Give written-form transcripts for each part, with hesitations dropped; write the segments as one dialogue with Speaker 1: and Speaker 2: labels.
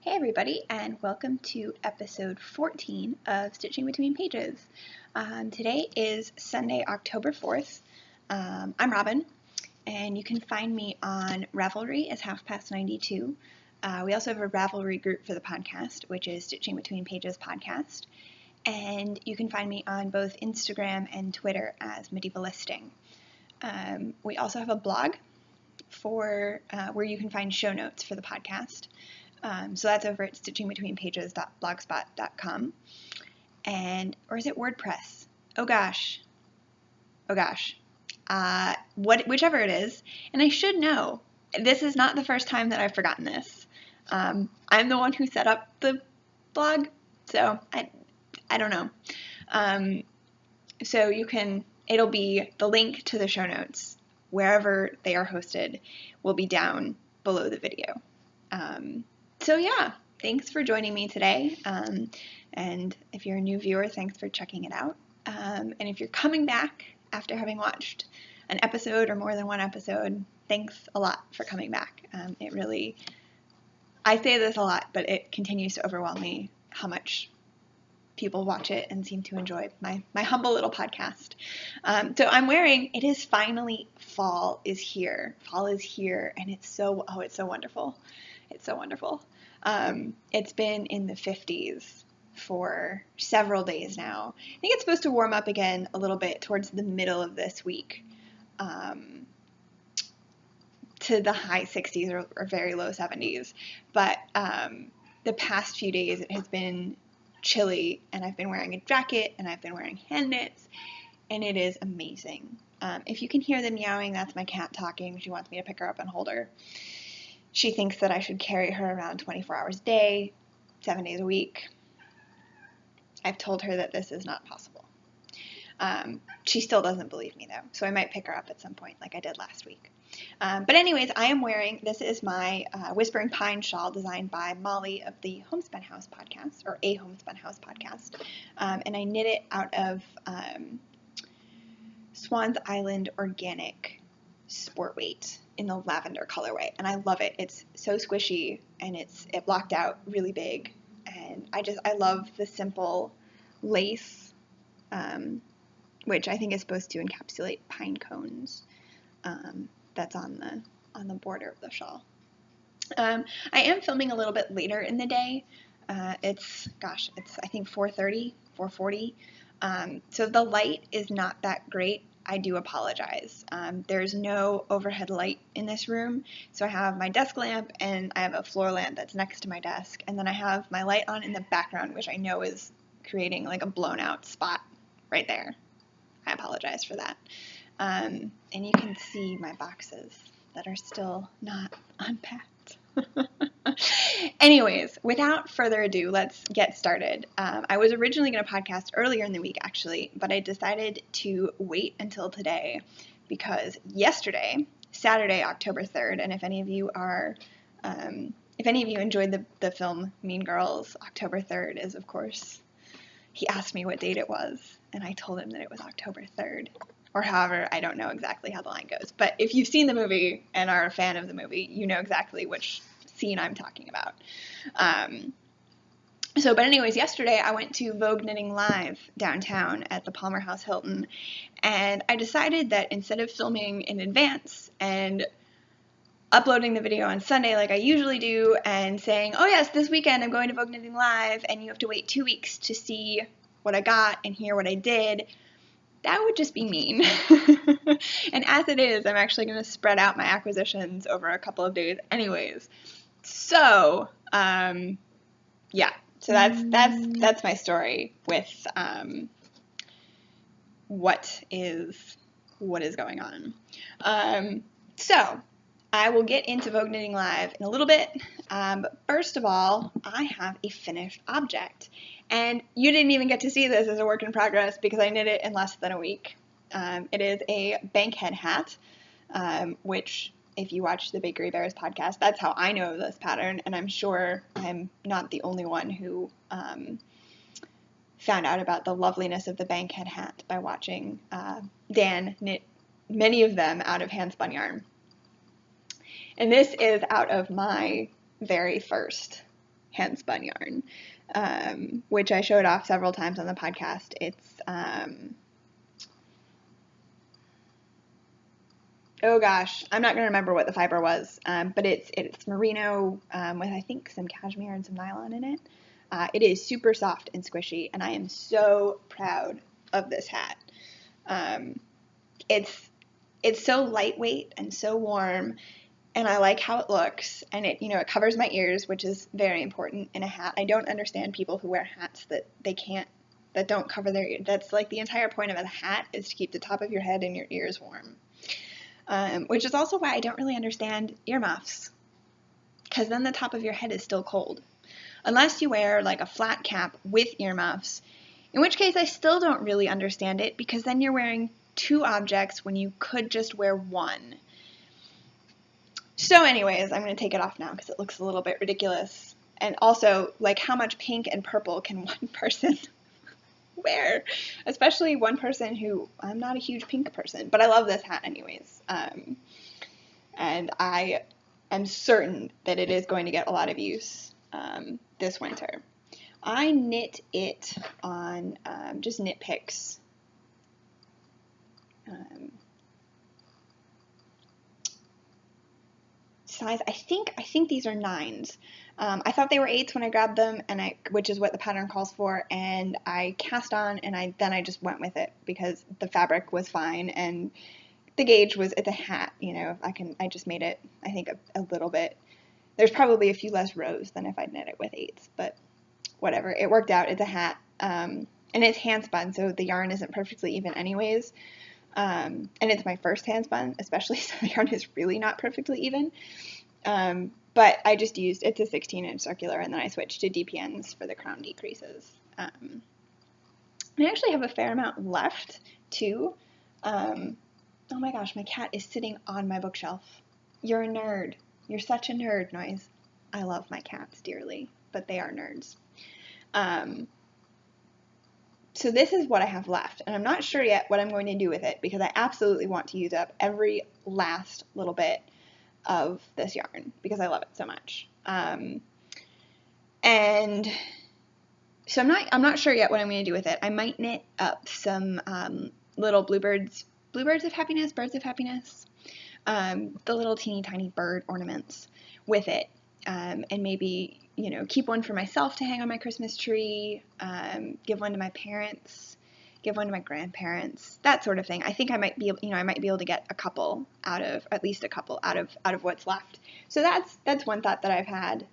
Speaker 1: Hey everybody, and welcome to episode 14 of Stitching Between Pages. Today is Sunday, October 4th. I'm Robin, and you can find me on Ravelry as halfpast92. We also have a Ravelry group for the podcast, which is Stitching Between Pages Podcast. And you can find me on both Instagram and Twitter as Medievalisting. We also have a blog for where you can find show notes for the podcast. So that's over at stitchingbetweenpages.blogspot.com. Or is it WordPress? Oh gosh. Whichever it is. And I should know, this is not the first time that I've forgotten this. I'm the one who set up the blog, so I don't know. So it'll be the link to the show notes, wherever they are hosted, will be down below the video. So yeah, thanks for joining me today, and if you're a new viewer, thanks for checking it out, and if you're coming back after having watched an episode or more than one episode, thanks a lot for coming back. I say this a lot, but it continues to overwhelm me how much people watch it and seem to enjoy my humble little podcast. So it is finally fall is here, and it's so wonderful. It's so wonderful. It's been in the 50s for several days now. I think it's supposed to warm up again a little bit towards the middle of this week, to the high 60s or very low 70s. But the past few days it has been chilly, and I've been wearing a jacket and I've been wearing hand knits, and it is amazing. If you can hear the meowing, that's my cat talking. She wants me to pick her up and hold her. She thinks that I should carry her around 24 hours a day, 7 days a week. I've told her that this is not possible. She still doesn't believe me, though, so I might pick her up at some point like I did last week. But anyways, this is my Whispering Pine shawl designed by Molly of the Homespun House podcast, or a Homespun House podcast, and I knit it out of Swans Island Organic Sport Weight in the lavender colorway, and I love it. It's so squishy, and it blocked out really big, and I love the simple lace, which I think is supposed to encapsulate pine cones, that's on the border of the shawl. I am filming a little bit later in the day. It's I think 4:30, 4:40. So the light is not that great. I do apologize. There's no overhead light in this room, so I have my desk lamp and I have a floor lamp that's next to my desk, and then I have my light on in the background, which I know is creating like a blown out spot right there. I apologize for that. And you can see my boxes that are still not unpacked. Anyways, without further ado, let's get started. I was originally going to podcast earlier in the week, actually, but I decided to wait until today because yesterday, Saturday, October 3rd, and if any of you enjoyed the film Mean Girls, October 3rd is, of course, he asked me what date it was, and I told him that it was October 3rd. Or however, I don't know exactly how the line goes. But if you've seen the movie and are a fan of the movie, you know exactly which scene I'm talking about. But anyways, yesterday I went to Vogue Knitting Live downtown at the Palmer House Hilton, and I decided that instead of filming in advance and uploading the video on Sunday like I usually do and saying, oh yes, this weekend I'm going to Vogue Knitting Live, and you have to wait 2 weeks to see what I got and hear what I did, that would just be mean. And as it is, I'm actually going to spread out my acquisitions over a couple of days anyways. So, yeah. So that's my story with what is going on. So I will get into Vogue Knitting Live in a little bit, but first of all, I have a finished object. And you didn't even get to see this as a work in progress because I knit it in less than a week. It is a bankhead hat, which, if you watch the Bakery Bears podcast, that's how I know of this pattern, and I'm sure I'm not the only one who found out about the loveliness of the bankhead hat by watching Dan knit many of them out of handspun yarn. And this is out of my very first handspun yarn, which I showed off several times on the podcast. It's, oh gosh, I'm not going to remember what the fiber was, but it's merino with, I think, some cashmere and some nylon in it. It is super soft and squishy, and I am so proud of this hat. It's so lightweight and so warm, and I like how it looks, and it covers my ears, which is very important in a hat. I don't understand people who wear hats that don't cover their ears. That's like the entire point of a hat, is to keep the top of your head and your ears warm. Which is also why I don't really understand earmuffs, because then the top of your head is still cold. Unless you wear like a flat cap with earmuffs, in which case I still don't really understand it, because then you're wearing two objects when you could just wear one. So anyways, I'm going to take it off now because it looks a little bit ridiculous. And also, like, how much pink and purple can one person wear? Especially one person who, I'm not a huge pink person, but I love this hat anyways. And I am certain that it is going to get a lot of use this winter. I knit it on just knit picks. Size, I think these are 9s. I thought they were 8s when I grabbed them, which is what the pattern calls for, and I cast on, and then I just went with it because the fabric was fine, and the gauge was, it's a hat, I just made it, I think, a little bit. There's probably a few less rows than if I'd knit it with 8s, but whatever, it worked out. It's a hat, and it's handspun, so the yarn isn't perfectly even anyways. And it's my first handspun, especially, so the yarn is really not perfectly even. But I just used, it's a 16-inch circular, and then I switched to DPNs for the crown decreases. I actually have a fair amount left, too. Oh my gosh, my cat is sitting on my bookshelf. You're a nerd. You're such a nerd, Noise. I love my cats dearly, but they are nerds. So this is what I have left, and I'm not sure yet what I'm going to do with it, because I absolutely want to use up every last little bit of this yarn, because I love it so much. And so I'm not sure yet what I'm going to do with it. I might knit up some little birds of happiness, the little teeny tiny bird ornaments with it, and maybe keep one for myself to hang on my Christmas tree, give one to my parents, give one to my grandparents, that sort of thing. I think I might be able to get at least a couple out of what's left. So that's one thought that I've had.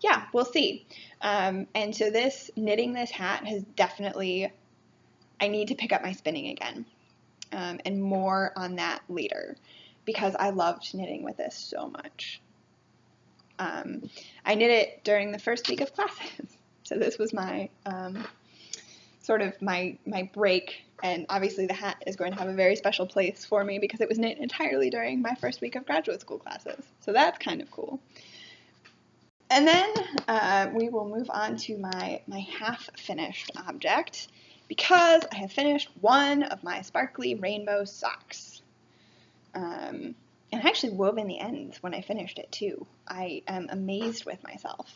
Speaker 1: Yeah, we'll see. And so knitting this hat has definitely, I need to pick up my spinning again, and more on that later, because I loved knitting with this so much. I knit it during the first week of classes, so this was my sort of my break, and obviously the hat is going to have a very special place for me because it was knit entirely during my first week of graduate school classes, so that's kind of cool. And then we will move on to my half-finished object, because I have finished one of my sparkly rainbow socks. And I actually wove in the ends when I finished it too. I am amazed with myself.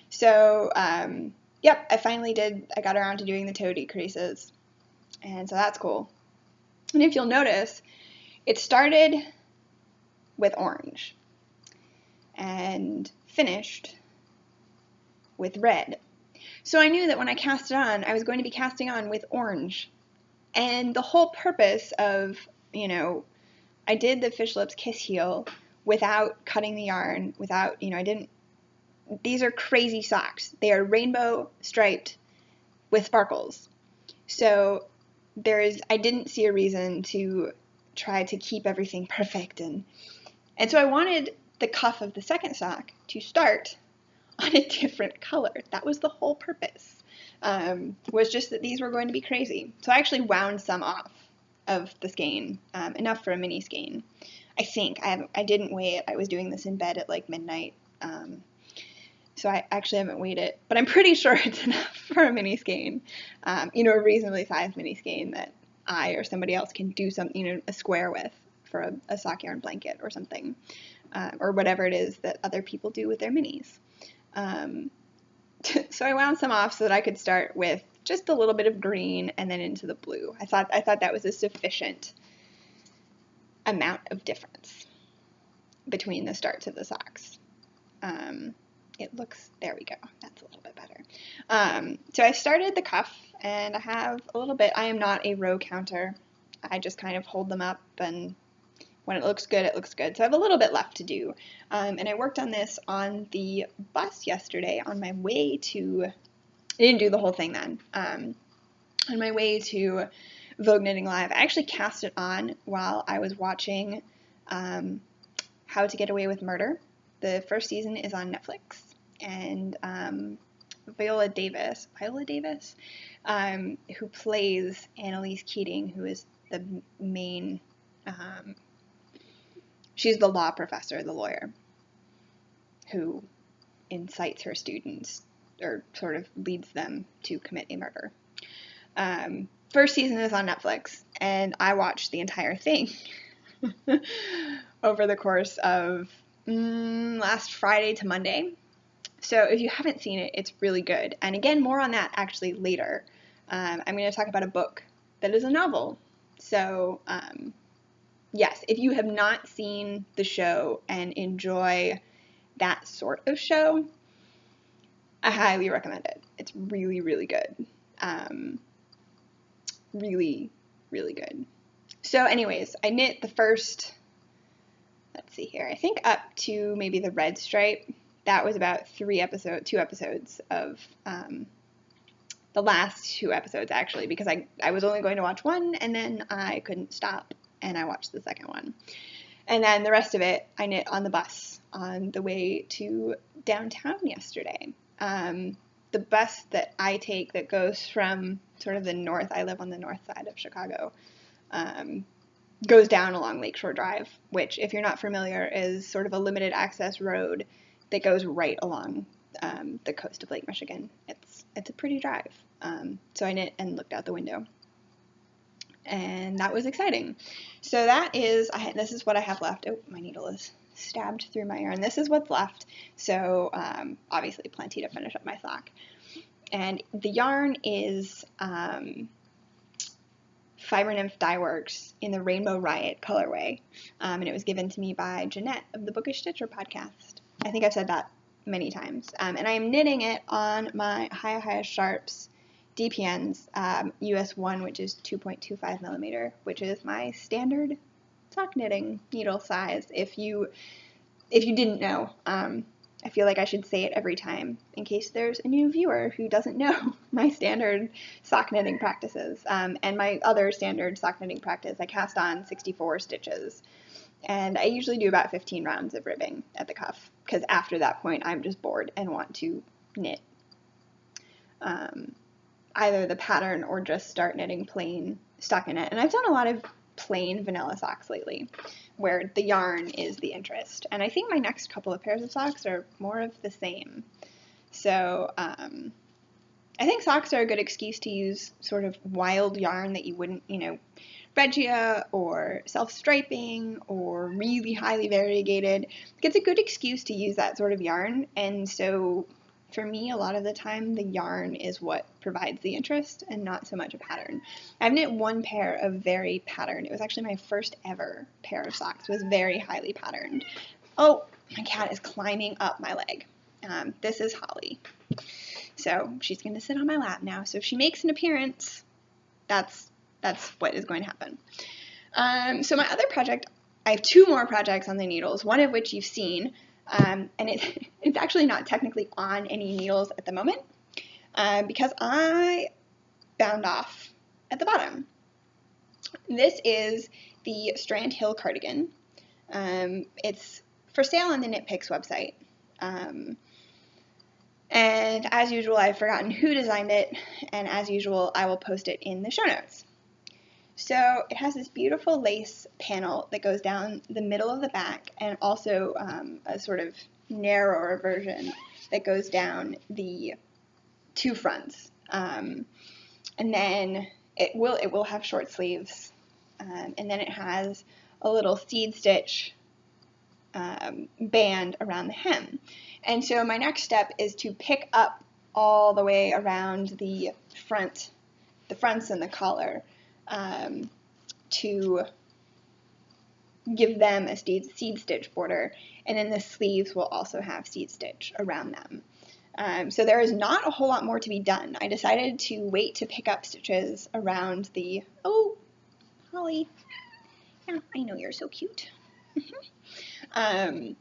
Speaker 1: So, yep, I got around to doing the toe decreases, and so that's cool. And if you'll notice, it started with orange and finished with red. So I knew that when I cast it on, I was going to be casting on with orange. And the whole purpose of, I did the Fish Lips Kiss Heel without cutting the yarn, these are crazy socks. They are rainbow striped with sparkles. So I didn't see a reason to try to keep everything perfect. And so I wanted the cuff of the second sock to start on a different color. That was the whole purpose, was just that these were going to be crazy. So I actually wound some off of the skein, enough for a mini skein. I think. I didn't weigh it. I was doing this in bed at like midnight, so I actually haven't weighed it, but I'm pretty sure it's enough for a mini skein, a reasonably sized mini skein that I or somebody else can do a square with for a sock yarn blanket or something. or whatever it is that other people do with their minis. So I wound some off so that I could start with just a little bit of green and then into the blue. I thought that was a sufficient amount of difference between the starts of the socks. It looks, there we go, that's a little bit better. So I started the cuff, and I have a little bit. I am not a row counter. I just kind of hold them up, and when it looks good, it looks good. So I have a little bit left to do. And I worked on this on the bus yesterday on my way to, I didn't do the whole thing then. On my way to Vogue Knitting Live, I actually cast it on while I was watching How to Get Away with Murder. The first season is on Netflix, and Viola Davis, who plays Annalise Keating, who is the main, she's the law professor, the lawyer, who incites her students, or sort of leads them to commit a murder. First season is on Netflix, and I watched the entire thing over the course of last Friday to Monday. So if you haven't seen it, it's really good. And again, more on that actually later. I'm going to talk about a book that is a novel. So yes, if you have not seen the show and enjoy that sort of show, I highly recommend it. It's really, really good. Really, really good. So anyways, I knit the first, let's see here, I think up to maybe the red stripe. That was about 2 episodes of the last 2 episodes, actually, because I was only going to watch one, and then I couldn't stop, and I watched the second one. And then the rest of it, I knit on the bus on the way to downtown yesterday. The bus that I take that goes from sort of the north, I live on the north side of Chicago, goes down along Lakeshore Drive, which, if you're not familiar, is sort of a limited access road that goes right along the coast of Lake Michigan. It's a pretty drive. So I knit and looked out the window, and that was exciting. So that is, this is what I have left. Oh, my needle is stabbed through my yarn. This is what's left. So obviously plenty to finish up my sock. And the yarn is Fiber Nymph Dye Works in the Rainbow Riot colorway, and it was given to me by Jeanette of the Bookish Stitcher podcast. I think I've said that many times. And I am knitting it on my Hiya Sharps DPNs US 1, which is 2.25 millimeter, which is my standard sock knitting needle size. If you didn't know, I feel like I should say it every time in case there's a new viewer who doesn't know my standard sock knitting practices. And my other standard sock knitting practice, I cast on 64 stitches. And I usually do about 15 rounds of ribbing at the cuff, because after that point I'm just bored and want to knit either the pattern or just start knitting plain stockinette. And I've done a lot of plain vanilla socks lately, where the yarn is the interest. And I think my next couple of pairs of socks are more of the same. So I think socks are a good excuse to use sort of wild yarn that you wouldn't, Regia or self-striping or really highly variegated. It's a good excuse to use that sort of yarn. And so for me, a lot of the time, the yarn is what provides the interest and not so much a pattern. I've knit one pair of very patterned. It was actually my first ever pair of socks. It was very highly patterned. Oh, my cat is climbing up my leg. This is Holly. So she's going to sit on my lap now. So if she makes an appearance, that's what is going to happen. So my other project, I have 2 more projects on the needles, one of which you've seen. And it's actually not technically on any needles at the moment because I bound off at the bottom. This is the Strand Hill cardigan. It's for sale on the Knit Picks website. And as usual, I've forgotten who designed it, and as usual, I will post it in the show notes. So it has this beautiful lace panel that goes down the middle of the back, and also a sort of narrower version that goes down the 2 fronts. And then it will have short sleeves, and then it has a little seed stitch band around the hem. And so my next step is to pick up all the way around the fronts and the collar, to give them a seed stitch border, and then the sleeves will also have seed stitch around them. So there is not a whole lot more to be done. I decided to wait to pick up stitches around the, oh, Holly, yeah, I know you're so cute. I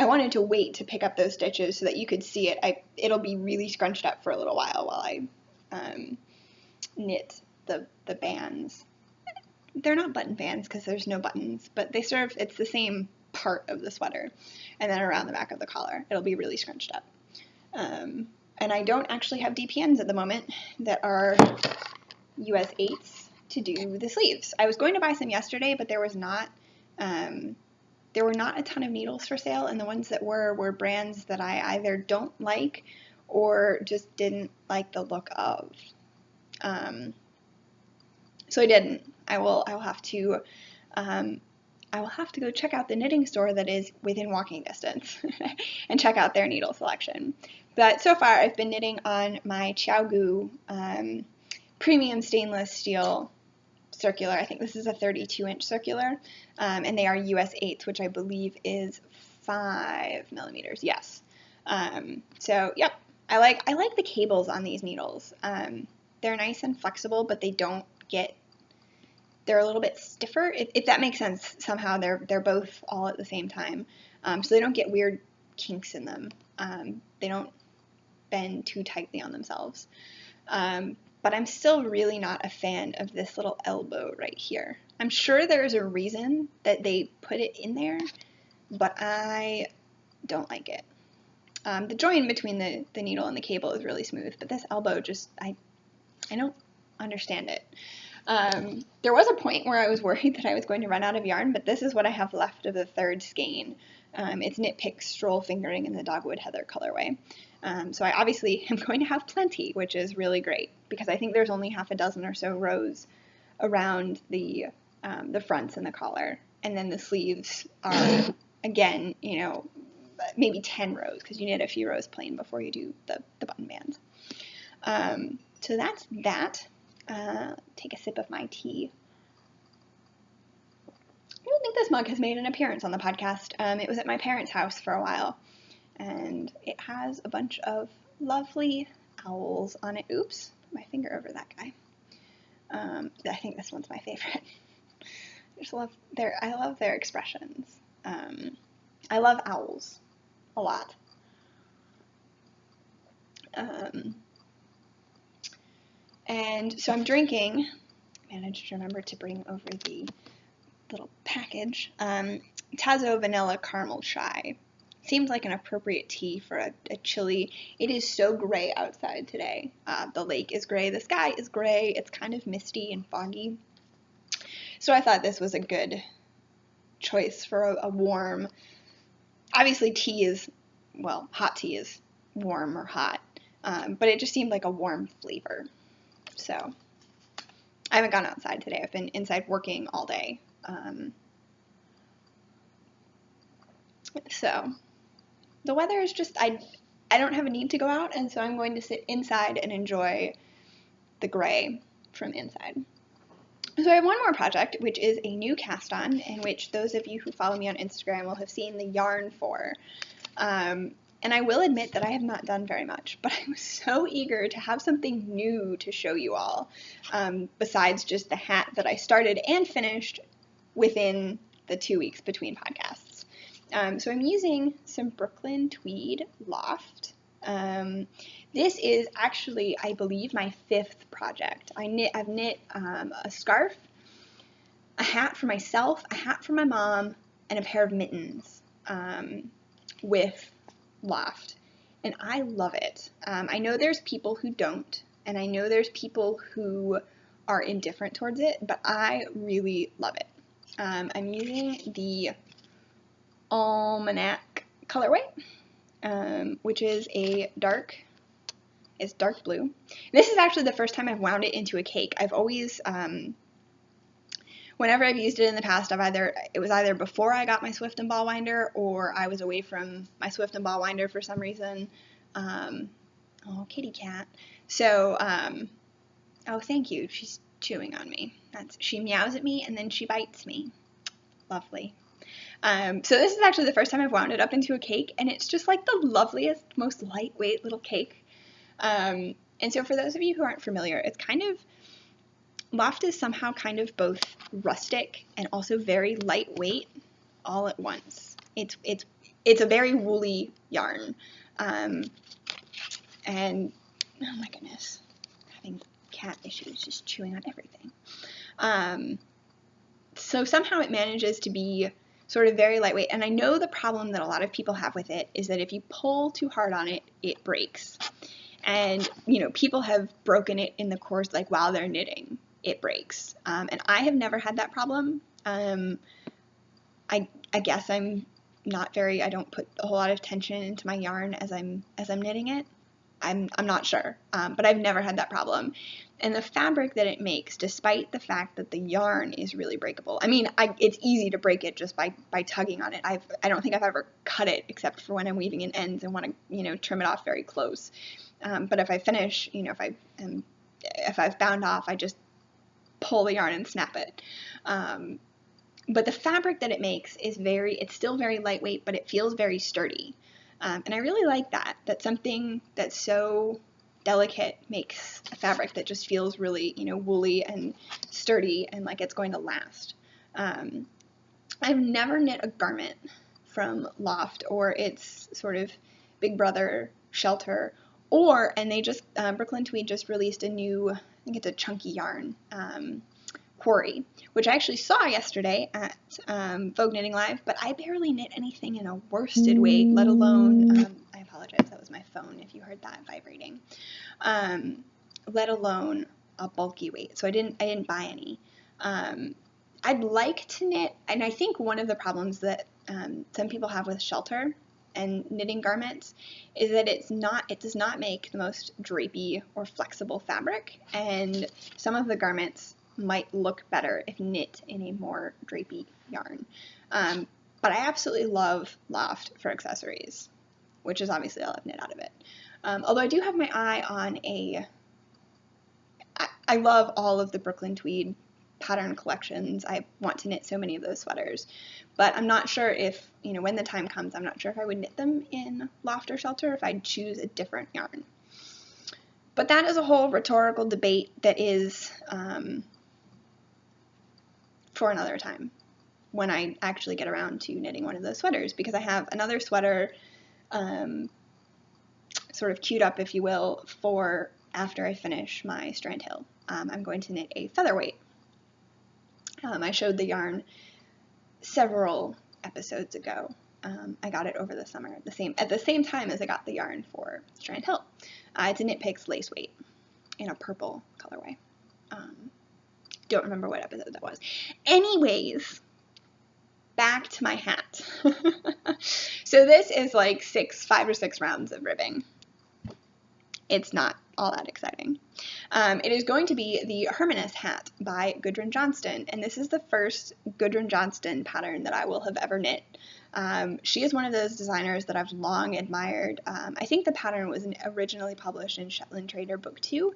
Speaker 1: wanted to wait to pick up those stitches so that you could see it. It'll be really scrunched up for a little while I knit the bands. They're not button bands because there's no buttons, but it's the same part of the sweater. And then around the back of the collar, it'll be really scrunched up. And I don't actually have DPNs at the moment that are US 8s to do the sleeves. I was going to buy some yesterday, but there were not a ton of needles for sale, and the ones that were brands that I either don't like or just didn't like the look of. So I didn't. I will have to go check out the knitting store that is within walking distance and check out their needle selection. But so far I've been knitting on my Xiaogu premium stainless steel circular. I think this is a 32-inch circular, and they are US 8s, which I believe is 5 millimeters. Yes. So yep, I like the cables on these needles. They're nice and flexible, but they're a little bit stiffer, if that makes sense. Somehow they're both all at the same time, so they don't get weird kinks in them. They don't bend too tightly on themselves. But I'm still really not a fan of this little elbow right here. I'm sure there's a reason that they put it in there, but I don't like it. The join between the needle and the cable is really smooth, but this elbow just, I don't understand it. There was a point where I was worried that I was going to run out of yarn, but this is what I have left of the third skein. It's Knit Pick Stroll Fingering in the Dogwood Heather colorway. So I obviously am going to have plenty, which is really great, because I think there's only half a dozen or so rows around the fronts and the collar, and then the sleeves are, again, maybe 10 rows, because you knit a few rows plain before you do the button bands. So that's that. Take a sip of my tea. I don't think this mug has made an appearance on the podcast. It was at my parents' house for a while, and it has a bunch of lovely owls on it. Oops, put my finger over that guy. I think this one's my favorite. I love their expressions. I love owls a lot. And so I'm drinking, I managed to remember to bring over the little package, Tazo Vanilla Caramel Chai. Seemed like an appropriate tea for a chilly. It is so gray outside today. The lake is gray, the sky is gray, it's kind of misty and foggy. So I thought this was a good choice for a warm, obviously hot tea is warm or hot, but it just seemed like a warm flavor. So I haven't gone outside today. I've been inside working all day. So the weather is just, I don't have a need to go out, and so I'm going to sit inside and enjoy the gray from inside. So I have one more project, which is a new cast on, in which those of you who follow me on Instagram will have seen the yarn for. And I will admit that I have not done very much, but I was so eager to have something new to show you all, besides just the hat that I started and finished within the 2 weeks between podcasts. So I'm using some Brooklyn Tweed Loft. This is actually, I believe, my 5th project. I've knit a scarf, a hat for myself, a hat for my mom, and a pair of mittens with Loft, and I love it. I know there's people who don't, and I know there's people who are indifferent towards it, but I really love it. I'm using the Almanac colorway, which is dark blue. This is actually the first time I've wound it into a cake. I've always whenever I've used it in the past, it was either before I got my Swift and Ball winder, or I was away from my Swift and Ball winder for some reason. Oh, kitty cat. So, oh, thank you. She's chewing on me. She meows at me and then she bites me. Lovely. So this is actually the first time I've wound it up into a cake, and it's just like the loveliest, most lightweight little cake. And so for those of you who aren't familiar, it's kind of, Loft is somehow kind of both rustic and also very lightweight all at once. It's a very woolly yarn. And oh my goodness, having cat issues, just chewing on everything. So somehow it manages to be sort of very lightweight, and I know the problem that a lot of people have with it is that if you pull too hard on it, it breaks. And, you know, people have broken it in the course, like while they're knitting, it breaks. And I have never had that problem. I guess I'm not very, I don't put a whole lot of tension into my yarn as I'm knitting it. I'm not sure, but I've never had that problem. And the fabric that it makes, despite the fact that the yarn is really breakable, I mean, it's easy to break it just by tugging on it. I don't think I've ever cut it except for when I'm weaving in ends and want to, you know, trim it off very close. But if I finish, you know, if I've bound off, I just pull the yarn and snap it. But the fabric that it makes is it's still very lightweight, but it feels very sturdy. And I really like that something that's so delicate makes a fabric that just feels really, you know, woolly and sturdy and like it's going to last. I've never knit a garment from Loft or its sort of big brother Shelter, and they just, Brooklyn Tweed just released a new, I think it's a chunky yarn, Quarry, which I actually saw yesterday at Vogue Knitting Live, but I barely knit anything in a worsted weight, let alone, I apologize, that was my phone if you heard that vibrating, let alone a bulky weight, so I didn't buy any. I'd like to knit, and I think one of the problems that some people have with Shelter and knitting garments is that it does not make the most drapey or flexible fabric, and some of the garments might look better if knit in a more drapey yarn. But I absolutely love Loft for accessories, which is obviously all I've knit out of it. Although I do have my eye on I love all of the Brooklyn Tweed pattern collections. I want to knit so many of those sweaters, but I'm not sure if, you know, when the time comes, I'm not sure if I would knit them in Loft or Shelter, if I'd choose a different yarn. But that is a whole rhetorical debate that is for another time when I actually get around to knitting one of those sweaters, because I have another sweater sort of queued up, if you will, for after I finish my Strand Hill. I'm going to knit a featherweight. I showed the yarn several episodes ago. I got it over the summer at the same time as I got the yarn for Strand Hill. It's a Knit Picks lace weight in a purple colorway. Don't remember what episode that was. Anyways, back to my hat. So this is like 5 or 6 rounds of ribbing. It's not all that exciting. It is going to be the Hermanus hat by Gudrun Johnston, and this is the first Gudrun Johnston pattern that I will have ever knit. She is one of those designers that I've long admired. I think the pattern was originally published in Shetland Trader Book 2,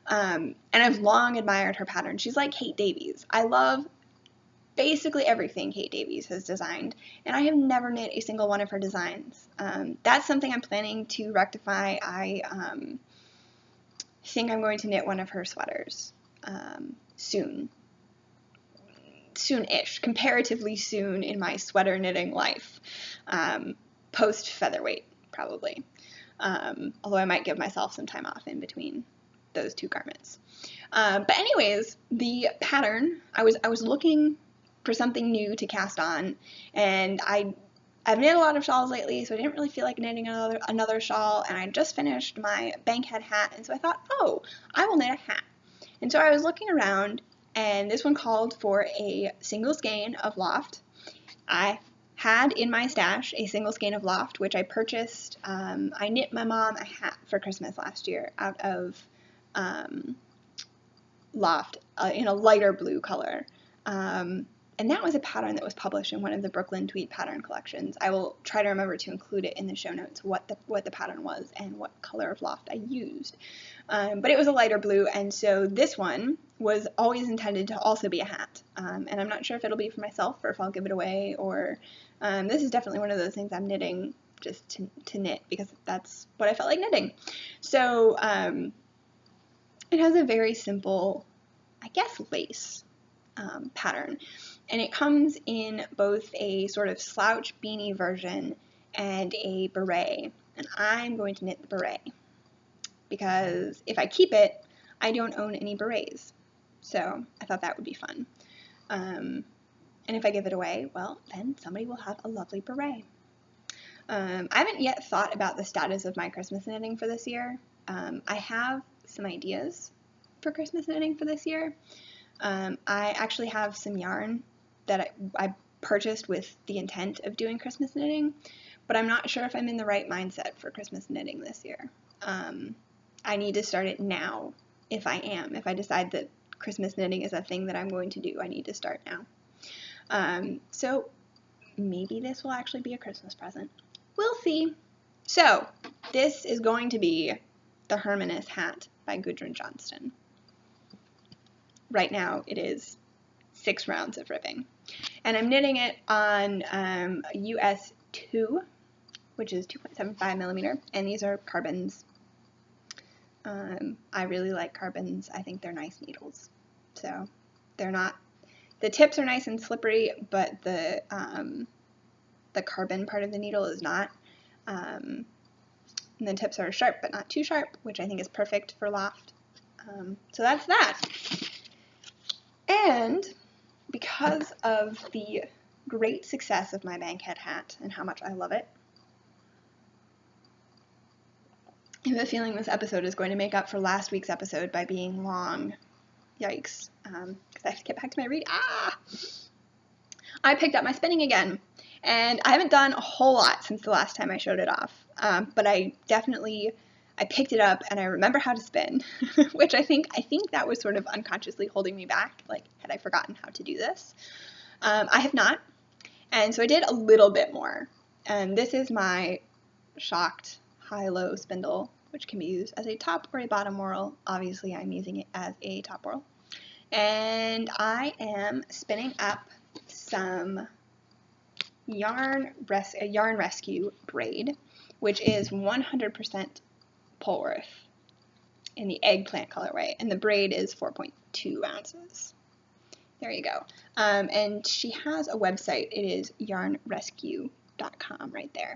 Speaker 1: and I've long admired her pattern. She's like Kate Davies. I love basically everything Kate Davies has designed, and I have never knit a single one of her designs. That's something I'm planning to rectify. I think I'm going to knit one of her sweaters soon-ish, comparatively soon in my sweater knitting life, post featherweight probably, although I might give myself some time off in between those two garments. But anyways, the pattern, I was looking for something new to cast on, and I've knit a lot of shawls lately, so I didn't really feel like knitting another shawl, and I just finished my bankhead hat, and so I thought, oh, I will knit a hat. And so I was looking around, and this one called for a single skein of Loft. I had in my stash a single skein of Loft, which I purchased. I knit my mom a hat for Christmas last year out of Loft in a lighter blue color. And that was a pattern that was published in one of the Brooklyn Tweed pattern collections. I will try to remember to include it in the show notes, what the pattern was and what color of loft I used. But it was a lighter blue, and so this one was always intended to also be a hat. And I'm not sure if it'll be for myself or if I'll give it away, or this is definitely one of those things I'm knitting just to knit because that's what I felt like knitting. So it has a very simple, I guess, lace pattern. And it comes in both a sort of slouch beanie version and a beret. And I'm going to knit the beret because if I keep it, I don't own any berets. So I thought that would be fun. And if I give it away, well, then somebody will have a lovely beret. I haven't yet thought about the status of my Christmas knitting for this year. I have some ideas for Christmas knitting for this year. I actually have some yarn that I purchased with the intent of doing Christmas knitting, but I'm not sure if I'm in the right mindset for Christmas knitting this year. I need to start it now if I am. If I decide that Christmas knitting is a thing that I'm going to do, I need to start now. So maybe this will actually be a Christmas present. We'll see. So this is going to be the Hermanus hat by Gudrun Johnston. Right now it is 6 rounds of ribbing. And I'm knitting it on US 2, which is 2.75 millimeter, and these are carbons. I really like carbons. I think they're nice needles. So they're not, the tips are nice and slippery, but the carbon part of the needle is not. And the tips are sharp, but not too sharp, which I think is perfect for loft. So that's that. And because of the great success of my bankhead hat and how much I love it, I have a feeling this episode is going to make up for last week's episode by being long. Yikes. Because I have to get back to my read. I picked up my spinning again. And I haven't done a whole lot since the last time I showed it off. But I picked it up and I remember how to spin, which I think that was sort of unconsciously holding me back. Like, had I forgotten how to do this? I have not. And so I did a little bit more. And this is my shocked high-low spindle, which can be used as a top or a bottom whorl. Obviously, I'm using it as a top whorl. And I am spinning up some Yarn Rescue braid, which is 100% Polworth in the eggplant colorway, and the braid is 4.2 ounces. There you go. And she has a website. It is yarnrescue.com right there.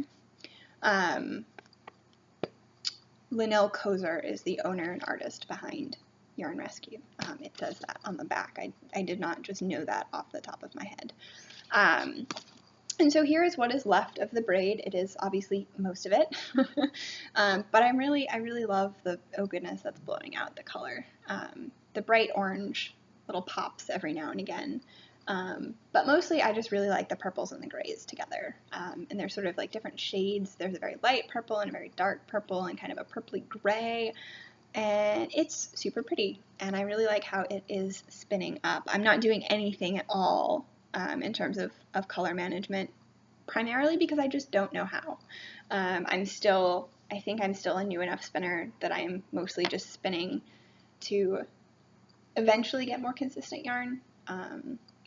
Speaker 1: Linnell Kozer is the owner and artist behind Yarn Rescue. It says that on the back. I did not just know that off the top of my head. And so here is what is left of the braid. It is obviously most of it, but I really love the, oh goodness, that's blowing out the color. The bright orange little pops every now and again, but mostly I just really like the purples and the grays together, and they're sort of like different shades. There's a very light purple and a very dark purple and kind of a purpley gray, and it's super pretty, and I really like how it is spinning up. I'm not doing anything at all in terms of color management, primarily because I just don't know how. I think I'm still a new enough spinner that I am mostly just spinning to eventually get more consistent yarn,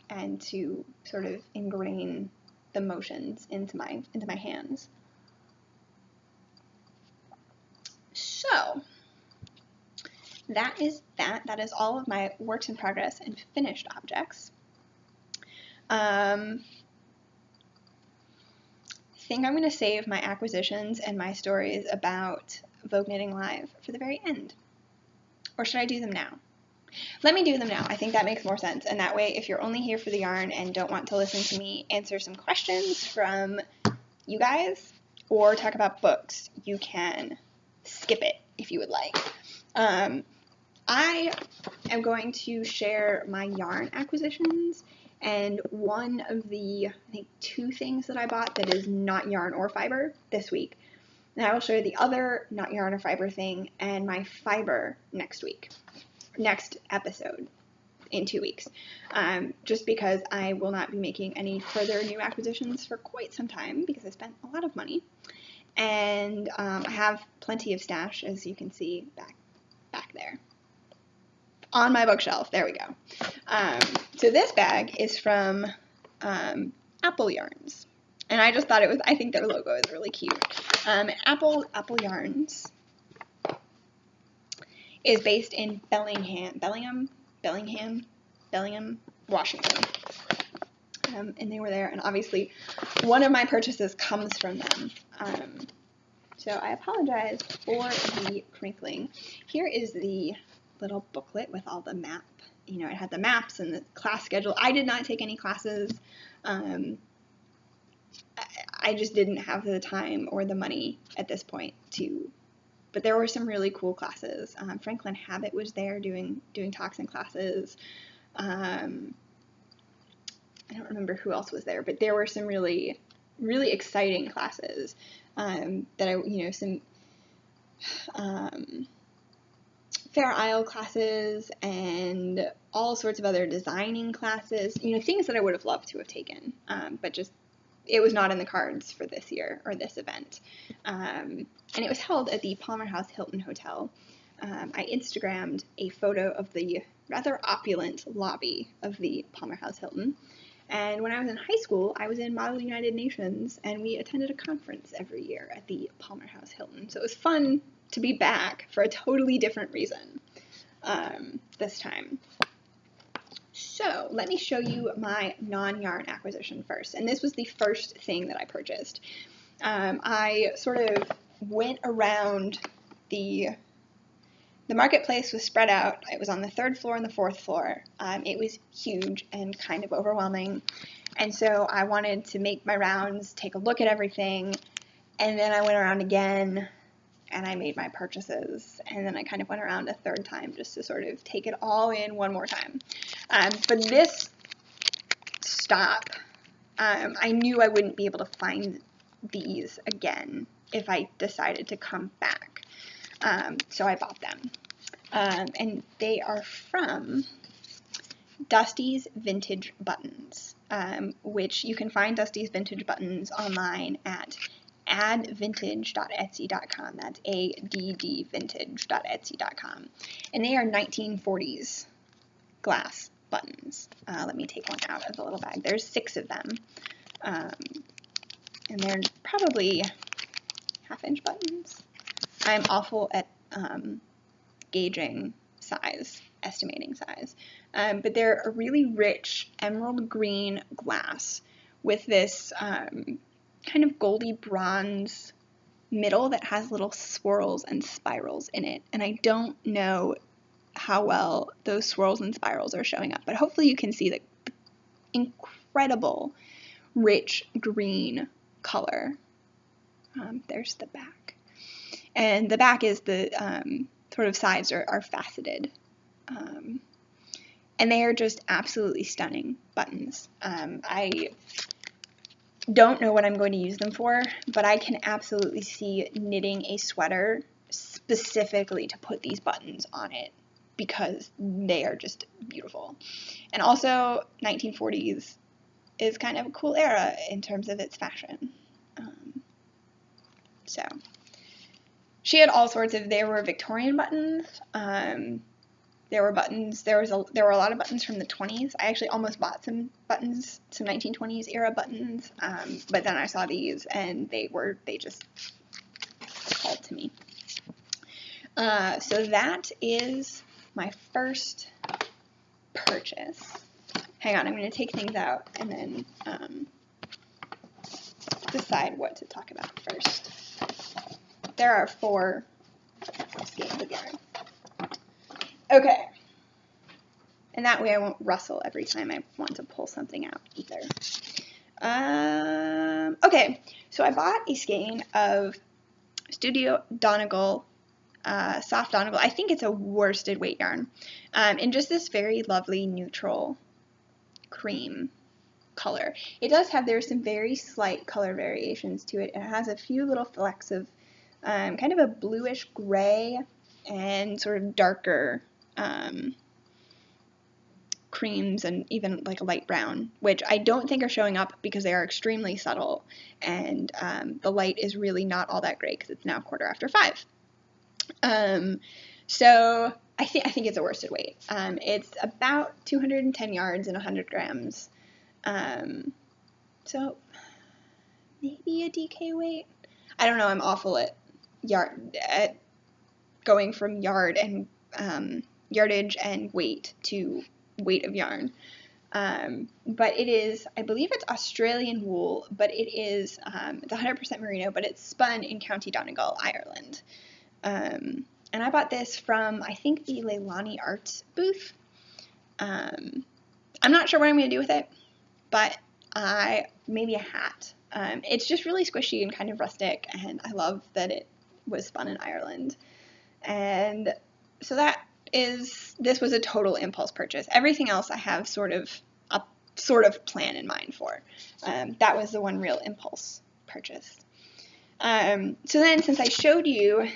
Speaker 1: and to sort of ingrain the motions into my hands. So that is that. That is all of my works in progress and finished objects. I think I'm going to save my acquisitions and my stories about Vogue Knitting Live for the very end. Or should I do them now? Let me do them now. I think that makes more sense. And that way, if you're only here for the yarn and don't want to listen to me answer some questions from you guys or talk about books, you can skip it if you would like. I am going to share my yarn acquisitions and one of the, I think, 2 things that I bought that is not yarn or fiber this week. And I will share the other not yarn or fiber thing and my fiber next week, next episode. in 2 weeks, just because I will not be making any further new acquisitions for quite some time because I spent a lot of money. And I have plenty of stash, as you can see back there on my bookshelf. There we go. So this bag is from Apple Yarns, and I just thought I think their logo is really cute. Apple Yarns is based in Bellingham, Washington. And they were there, and obviously one of my purchases comes from them. So I apologize for the crinkling. Here is the little booklet with all the map. You know, it had the maps and the class schedule. I did not take any classes. I just didn't have the time or the money at this point to, but there were some really cool classes. Franklin Habit was there doing talks and classes. I don't remember who else was there, but there were some really, really exciting classes that some Fair Isle classes and all sorts of other designing classes, things that I would have loved to have taken, but just it was not in the cards for this year or this event. And it was held at the Palmer House Hilton Hotel. I Instagrammed a photo of the rather opulent lobby of the Palmer House Hilton. And when I was in high school, I was in Model United Nations, and we attended a conference every year at the Palmer House Hilton. So it was fun to be back for a totally different reason this time. So let me show you my non-yarn acquisition first. And this was the first thing that I purchased. I sort of went around the marketplace was spread out. It was on the 3rd floor and the 4th floor. It was huge and kind of overwhelming. And so I wanted to make my rounds, take a look at everything, and then I went around again and I made my purchases. And then I kind of went around a 3rd time just to sort of take it all in one more time. For this stop, I knew I wouldn't be able to find these again if I decided to come back. So I bought them. And they are from Dusty's Vintage Buttons, which you can find Dusty's Vintage Buttons online at addvintage.etsy.com. That's addvintage.etsy.com. And they are 1940s glass buttons. Let me take one out of the little bag. There's 6 of them. And they're probably 1/2-inch buttons. I'm awful at gauging size, estimating size. But they're a really rich emerald green glass with this kind of goldy bronze middle that has little swirls and spirals in it. And I don't know how well those swirls and spirals are showing up, but hopefully you can see the incredible rich green color. There's the back. And the back is the sort of sides are faceted. And they are just absolutely stunning buttons. I don't know what I'm going to use them for, but I can absolutely see knitting a sweater specifically to put these buttons on it because they are just beautiful. And also 1940s is kind of a cool era in terms of its fashion. So she had all sorts of, there were Victorian buttons, there were buttons, there were a lot of buttons from the 20s. I actually almost bought some buttons, some 1920s era buttons, but then I saw these and they just called to me. So that is my first purchase. Hang on, I'm going to take things out and then decide what to talk about first. There are 4 skeins of yarn. Okay. And that way I won't rustle every time I want to pull something out either. Okay, so I bought a skein of Studio Donegal, soft Donegal. I think it's a worsted weight yarn. In just this very lovely neutral cream color. It does have, there's some very slight color variations to it. It has a few little flecks of kind of a bluish gray and sort of darker creams and even like a light brown, which I don't think are showing up because they are extremely subtle, and the light is really not all that great because it's now 5:15. So I think it's a worsted weight. It's about 210 yards and 100 grams. So maybe a DK weight. I don't know. I'm awful at going from yardage and weight to weight of yarn. But it is, I believe it's Australian wool, but it's 100% merino, but it's spun in County Donegal, Ireland. And I bought this from, I think, the Leilani Arts booth. I'm not sure what I'm going to do with it, but maybe a hat. It's just really squishy and kind of rustic, and I love that it was spun in Ireland. And so this was a total impulse purchase. Everything else I have sort of plan in mind for. That was the one real impulse purchase. So then, since I showed you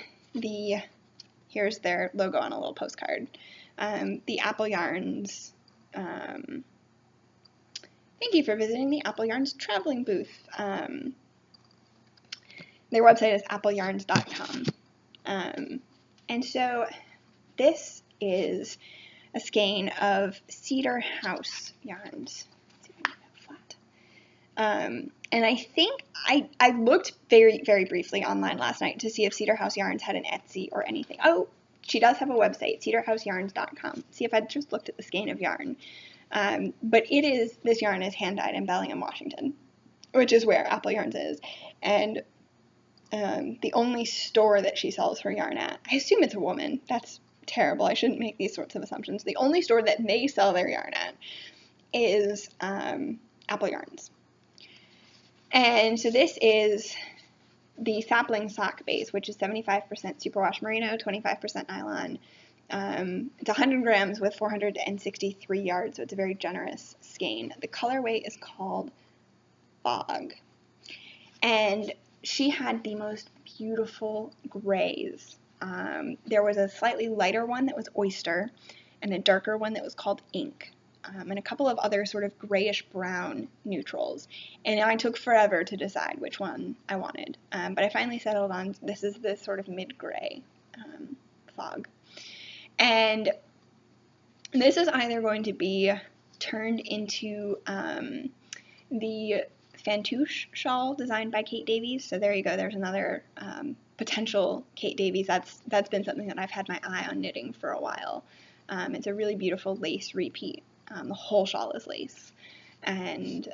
Speaker 1: here's their logo on a little postcard, the Apple Yarns. Thank you for visiting the Apple Yarns traveling booth. Their website is appleyarns.com. And so this is a skein of Cedar House yarns. Let's see if I can get that flat. And I think I looked very, very briefly online last night to see if Cedar House Yarns had an Etsy or anything. Oh, she does have a website, cedarhouseyarns.com. See if I just looked at the skein of yarn. But this yarn is hand-dyed in Bellingham, Washington, which is where Apple Yarns is. And the only store that she sells her yarn at, I assume it's a woman. That's terrible. I shouldn't make these sorts of assumptions. The only store that they sell their yarn at is Apple Yarns. And so this is the sapling sock base, which is 75% superwash merino, 25% nylon. It's 100 grams with 463 yards, so it's a very generous skein. The colorway is called Vogue. And she had the most beautiful grays. There was a slightly lighter one that was oyster, and a darker one that was called ink, and a couple of other sort of grayish brown neutrals. And I took forever to decide which one I wanted, but I finally settled on this is the sort of mid-gray Vogue. And this is either going to be turned into the Fantouche shawl designed by Kate Davies. So there you go. There's another potential Kate Davies. That's been something that I've had my eye on knitting for a while. It's a really beautiful lace repeat. The whole shawl is lace. And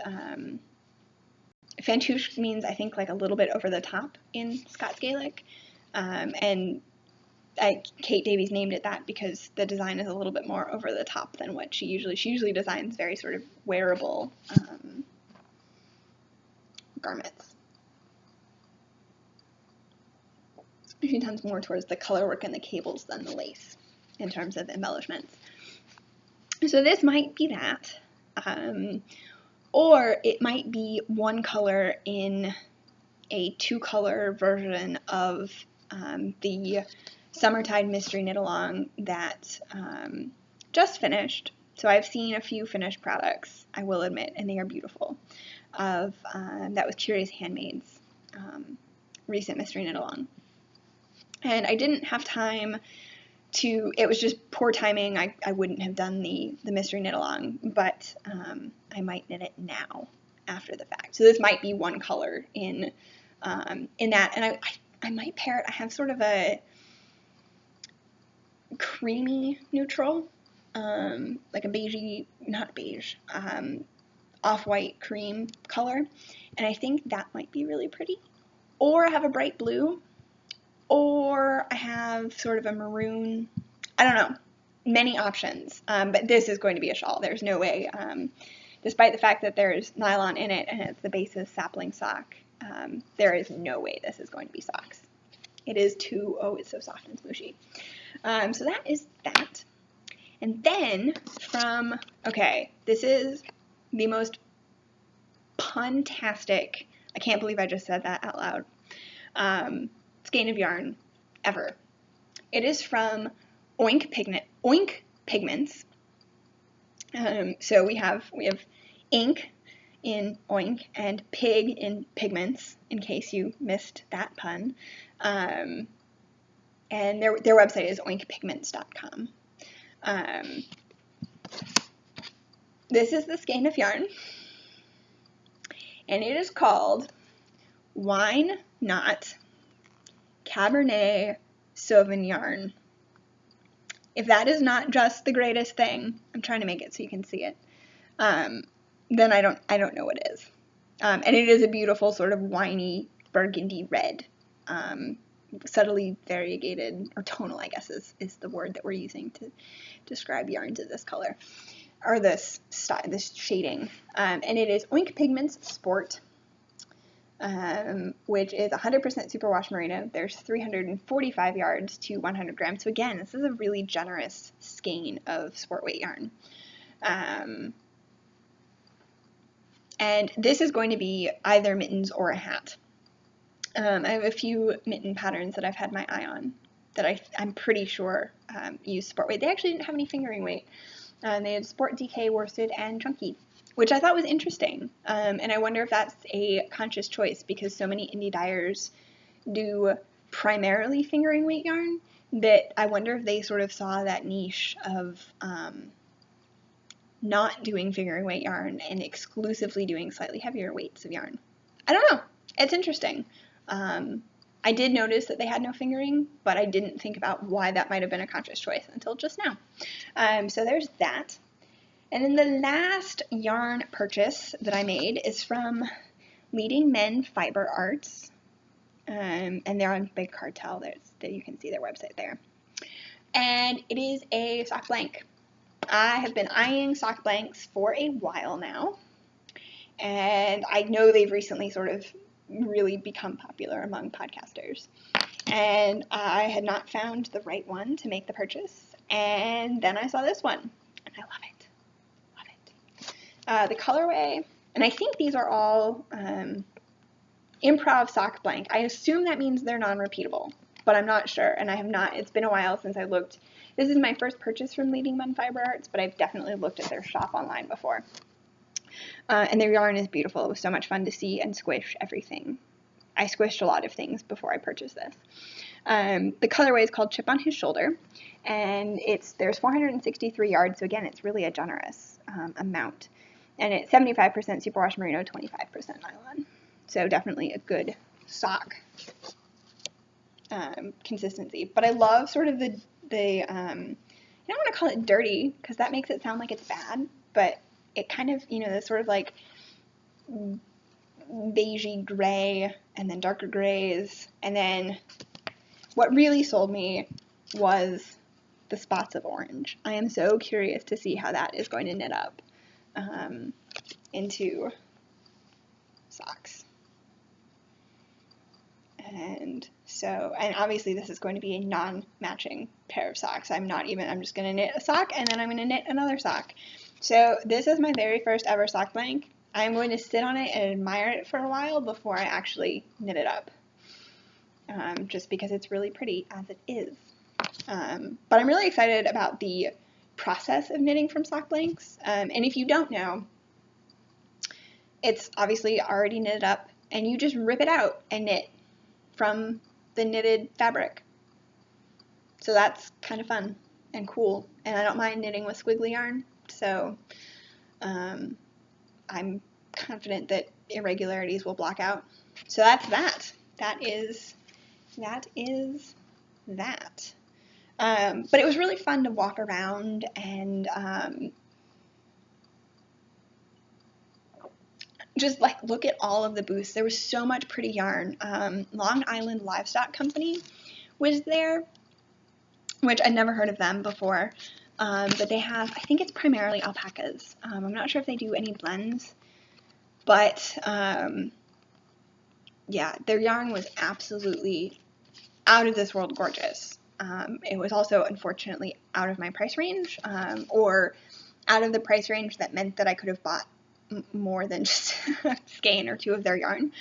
Speaker 1: Fantouche means, I think, like a little bit over the top in Scots Gaelic. And Kate Davies named it that because the design is a little bit more over the top than what she usually designs very sort of wearable garments. She tends more towards the color work and the cables than the lace in terms of embellishments. So this might be that, or it might be one color in a two-color version of the Summertide Mystery Knit Along that just finished. So I've seen a few finished products, I will admit, and they are beautiful. That was Curious Handmaid's recent Mystery Knit Along. And I didn't have time it was just poor timing. I wouldn't have done the Mystery Knit Along, but I might knit it now after the fact. So this might be one color in that, and I might pair it. I have sort of a creamy neutral, like a beigey, not beige, off-white cream color, and I think that might be really pretty. Or I have a bright blue, or I have sort of a maroon. I don't know, many options, but this is going to be a shawl. There's no way, despite the fact that there's nylon in it and it's the basis sapling sock, there is no way this is going to be socks. It is it's so soft and smooshy. So that is that. And then this is the most puntastic, I can't believe I just said that out loud, skein of yarn ever. It is from Oink Pigments, So we have ink in oink and pig in pigments, in case you missed that pun. And their website is oinkpigments.com. This is the skein of yarn, and it is called Wine Not Cabernet Sauvignon. If that is not just the greatest thing, I'm trying to make it so you can see it, then I don't know what is. And it is a beautiful sort of winey burgundy red, subtly variegated, or tonal, I guess is the word that we're using to describe yarns of this color, or this style, this shading. And it is Oink Pigments Sport, which is 100% superwash merino. There's 345 yards to 100 grams. So again, this is a really generous skein of sport weight yarn. And this is going to be either mittens or a hat. I have a few mitten patterns that I've had my eye on that I'm pretty sure use sport weight. They actually didn't have any fingering weight. They had sport, DK, worsted, and chunky, which I thought was interesting. And I wonder if that's a conscious choice, because so many indie dyers do primarily fingering weight yarn, that I wonder if they sort of saw that niche of not doing fingering weight yarn and exclusively doing slightly heavier weights of yarn. I don't know. It's interesting. I did notice that they had no fingering, but I didn't think about why that might have been a conscious choice until just now. So there's that. And then the last yarn purchase that I made is from Leading Men Fiber Arts. And they're on Big Cartel. You can see their website there. And it is a sock blank. I have been eyeing sock blanks for a while now, and I know they've recently sort of really become popular among podcasters, and I had not found the right one to make the purchase, and then I saw this one, and I love it. The colorway, and I think these are all improv sock blank. I assume that means they're non-repeatable, but I'm not sure, and I have not. It's been a while since I looked. This is my first purchase from Leading Men Fiber Arts, but I've definitely looked at their shop online before. And their yarn is beautiful. It was so much fun to see and squish everything. I squished a lot of things before I purchased this. The colorway is called Chip on His Shoulder, and there's 463 yards, so again, it's really a generous amount. And it's 75% superwash merino, 25% nylon. So definitely a good sock consistency. But I love sort of the I don't want to call it dirty, because that makes it sound like it's bad, but it kind of, the sort of like beigey gray, and then darker grays, and then what really sold me was the spots of orange. I am so curious to see how that is going to knit up into socks. And obviously this is going to be a non-matching pair of socks. I'm just going to knit a sock, and then I'm going to knit another sock. So this is my very first ever sock blank. I'm going to sit on it and admire it for a while before I actually knit it up. Just because it's really pretty as it is. But I'm really excited about the process of knitting from sock blanks. And if you don't know, it's obviously already knitted up, and you just rip it out and knit from the knitted fabric. So that's kind of fun and cool, and I don't mind knitting with squiggly yarn, so I'm confident that irregularities will block out. So that's that. That is that. But it was really fun to walk around and just like look at all of the booths. There was so much pretty yarn. Long Island Livestock Company was there, which I'd never heard of them before, but they have, I think it's primarily alpacas. I'm not sure if they do any blends, but yeah, their yarn was absolutely out of this world gorgeous. It was also unfortunately out of my price range, or out of the price range that meant that I could have bought more than just a skein or two of their yarn.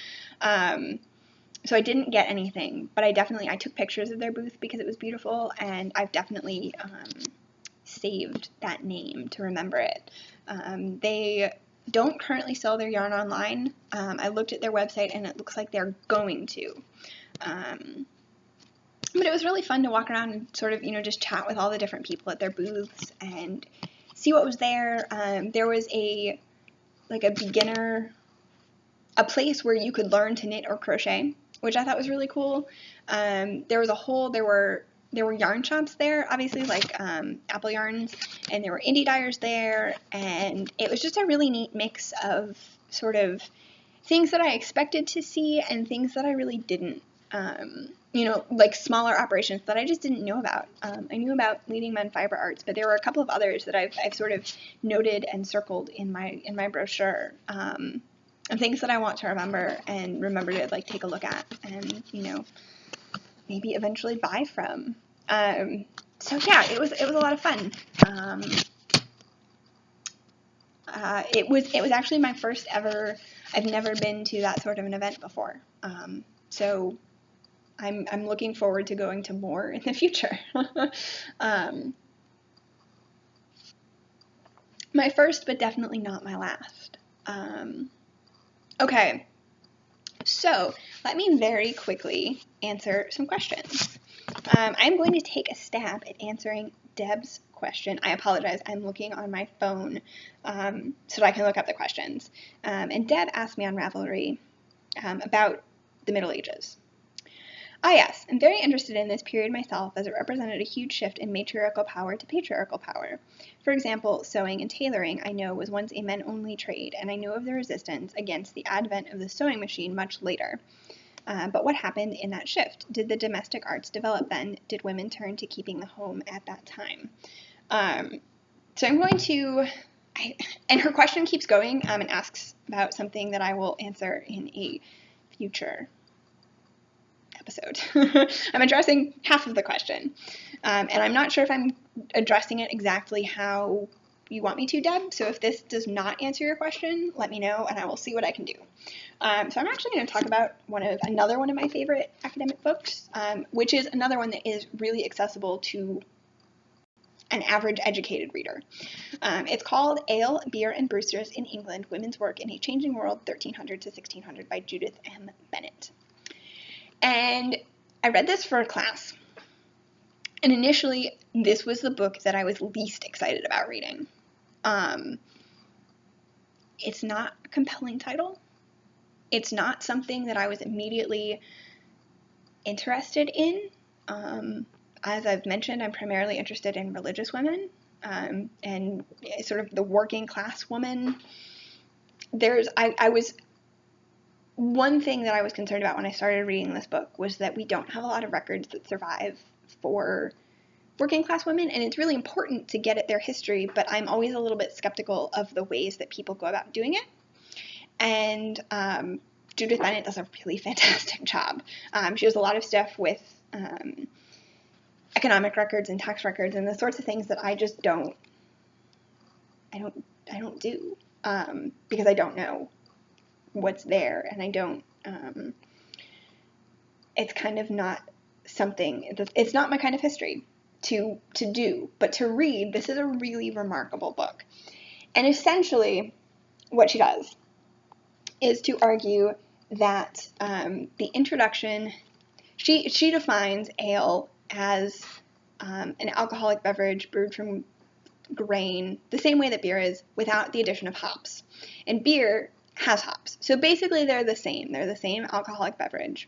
Speaker 1: So I didn't get anything, but I took pictures of their booth because it was beautiful, and I've definitely saved that name to remember it. They don't currently sell their yarn online. I looked at their website and it looks like they're going to. But it was really fun to walk around and sort of, just chat with all the different people at their booths and see what was there. There was a place where you could learn to knit or crochet, which I thought was really cool. There were yarn shops there, obviously, like Apple Yarns, and there were indie dyers there, and it was just a really neat mix of sort of things that I expected to see and things that I really didn't. Like smaller operations that I just didn't know about. I knew about Leading Men Fiber Arts, but there were a couple of others that I've sort of noted and circled in my brochure. And things that I want to remember to take a look at and maybe eventually buy from. So yeah, it was a lot of fun. It was actually my first ever. I've never been to that sort of an event before. So I'm looking forward to going to more in the future. My first, but definitely not my last. Okay, so let me very quickly answer some questions. I'm going to take a stab at answering Deb's question. I apologize, I'm looking on my phone so that I can look up the questions. And Deb asked me on Ravelry about the Middle Ages. Yes, I'm very interested in this period myself as it represented a huge shift in matriarchal power to patriarchal power. For example, sewing and tailoring I know was once a men-only trade, and I know of the resistance against the advent of the sewing machine much later. But what happened in that shift? Did the domestic arts develop then? Did women turn to keeping the home at that time? So I'm going to, and her question keeps going and asks about something that I will answer in a future episode. I'm addressing half of the question, and I'm not sure if I'm addressing it exactly how you want me to, Deb, so if this does not answer your question, let me know and I will see what I can do. So I'm actually going to talk about another one of my favorite academic books, which is another one that is really accessible to an average educated reader. It's called Ale, Beer, and Brewsters in England, Women's Work in a Changing World, 1300 to 1600 by Judith M. Bennett. And I read this for a class. And initially, this was the book that I was least excited about reading. It's not a compelling title. It's not something that I was immediately interested in. As I've mentioned, I'm primarily interested in religious women and sort of the working class woman. One thing that I was concerned about when I started reading this book was that we don't have a lot of records that survive for working class women, and it's really important to get at their history, but I'm always a little bit skeptical of the ways that people go about doing it. And Judith Bennett does a really fantastic job. She does a lot of stuff with economic records and tax records and the sorts of things that I just don't do because I don't know what's there, and I don't, it's kind of not something, it's not my kind of history to do, but to read, this is a really remarkable book. And essentially, what she does is to argue that the introduction, she defines ale as an alcoholic beverage brewed from grain, the same way that beer is, without the addition of hops. And beer has hops. So basically they're the same. They're the same alcoholic beverage.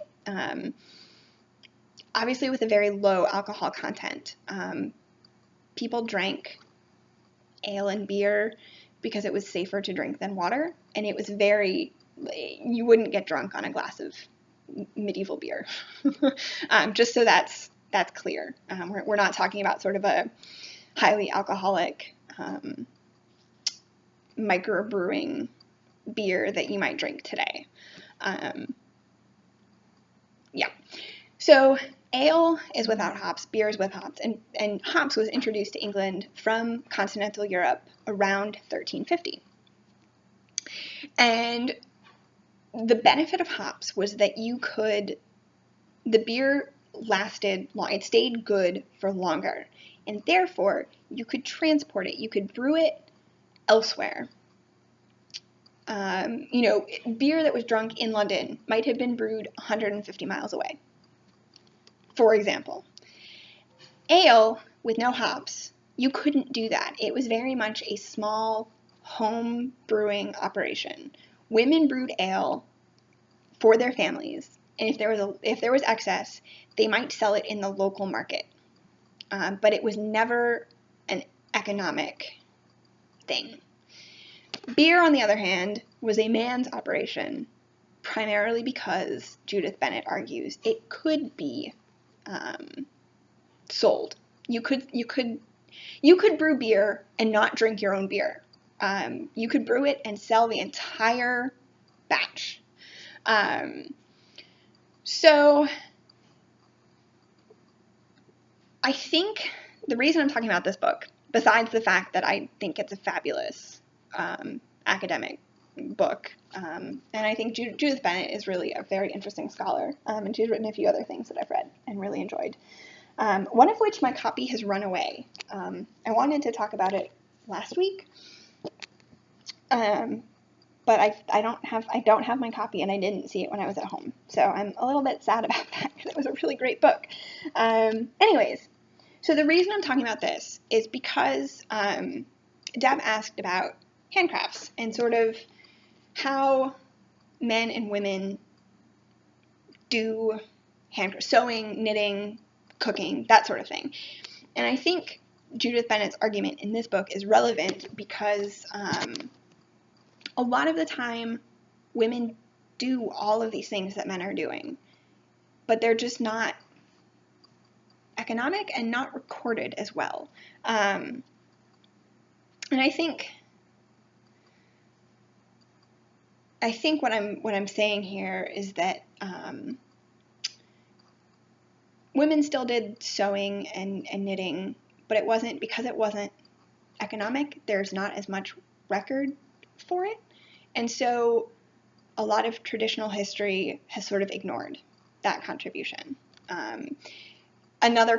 Speaker 1: Obviously with a very low alcohol content. People drank ale and beer because it was safer to drink than water. And it was you wouldn't get drunk on a glass of medieval beer. Just so that's clear. We're not talking about sort of a highly alcoholic microbrewing beer that you might drink today. Yeah. So ale is without hops, beer is with hops, and hops was introduced to England from continental Europe around 1350. And the benefit of hops was that the beer lasted long. It stayed good for longer. And therefore, you could transport it. You could brew it elsewhere. Beer that was drunk in London might have been brewed 150 miles away, for example. Ale with no hops, you couldn't do that. It was very much a small home brewing operation. Women brewed ale for their families, and if there was excess, they might sell it in the local market. But it was never an economic thing. Beer, on the other hand, was a man's operation, primarily because, Judith Bennett argues, it could be sold. You could brew beer and not drink your own beer. You could brew it and sell the entire batch. So I think the reason I'm talking about this book, besides the fact that I think it's a fabulous academic book, and I think Judith Bennett is really a very interesting scholar, and she's written a few other things that I've read and really enjoyed, one of which my copy has run away. I wanted to talk about it last week, but I don't have my copy, and I didn't see it when I was at home, so I'm a little bit sad about that because it was a really great book. Anyways, so the reason I'm talking about this is because Deb asked about handcrafts and sort of how men and women do sewing, knitting, cooking, that sort of thing. And I think Judith Bennett's argument in this book is relevant because a lot of the time women do all of these things that men are doing, but they're just not economic and not recorded as well. And I think what I'm saying here is that women still did sewing and knitting, but it wasn't economic. There's not as much record for it, and so a lot of traditional history has sort of ignored that contribution. A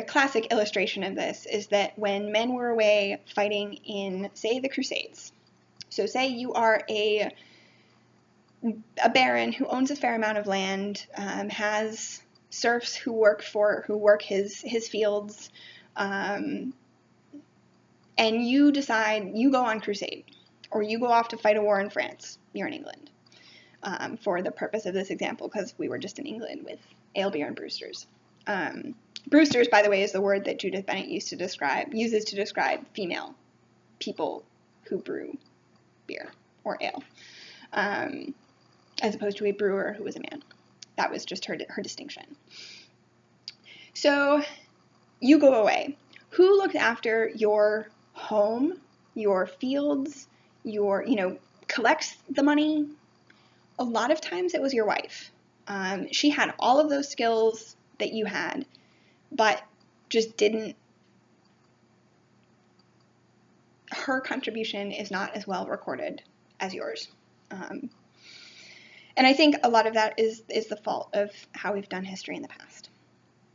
Speaker 1: classic illustration of this is that when men were away fighting in, say, the Crusades. So say you are a baron who owns a fair amount of land, has serfs who work his fields, and you decide you go on crusade, or you go off to fight a war in France. You're in England, for the purpose of this example, because we were just in England with ale, beer, and Brewsters. Brewsters, by the way, is the word that Judith Bennett uses to describe female people who brew beer or ale, as opposed to a brewer who was a man. That was just her distinction. So you go away. Who looked after your home, your fields, collects the money? A lot of times it was your wife. She had all of those skills that you had, but just didn't. Her contribution is not as well recorded as yours. And I think a lot of that is the fault of how we've done history in the past.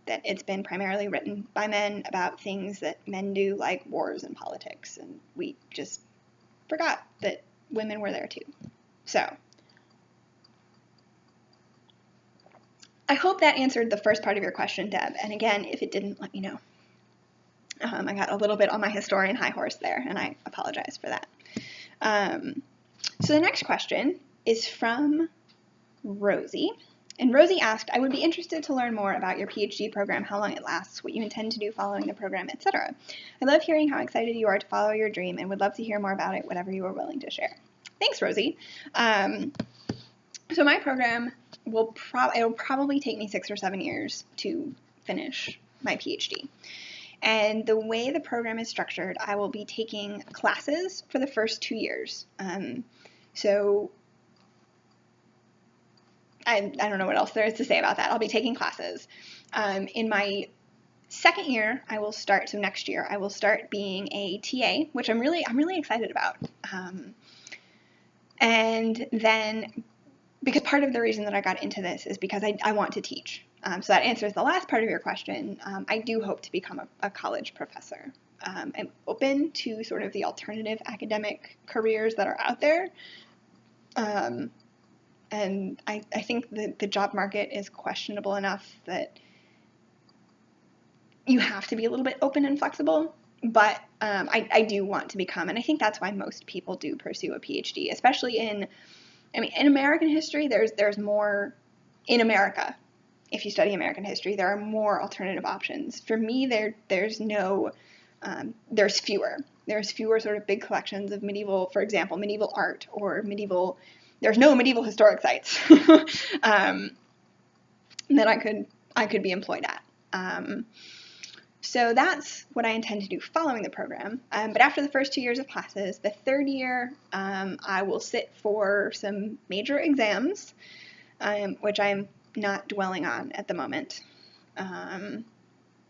Speaker 1: That it's been primarily written by men about things that men do, like wars and politics, and we just forgot that women were there too. So I hope that answered the first part of your question, Deb. And again, if it didn't, let me know. I got a little bit on my historian high horse there, and I apologize for that. So the next question is from Rosie. And Rosie asked, I would be interested to learn more about your PhD program, how long it lasts, what you intend to do following the program, etc. I love hearing how excited you are to follow your dream and would love to hear more about it, whatever you are willing to share. Thanks, Rosie. So my program it'll probably take me 6 or 7 years to finish my PhD. And the way the program is structured, I will be taking classes for the first 2 years. So I don't know what else there is to say about that. I'll be taking classes. In my second year, next year, I will start being a TA, which I'm really excited about. And then, because part of the reason that I got into this is because I want to teach. So that answers the last part of your question. I do hope to become a college professor. I'm open to sort of the alternative academic careers that are out there. And I think the job market is questionable enough that you have to be a little bit open and flexible. But I do want to become, and I think that's why most people do pursue a PhD, especially in American history. There's more in America. If you study American history, there are more alternative options. For me, there's fewer. There's fewer sort of big collections of medieval, for example, medieval art or there's no medieval historic sites that I could be employed at. So that's what I intend to do following the program. But after the first 2 years of classes, the third year, I will sit for some major exams, which I'm not dwelling on at the moment.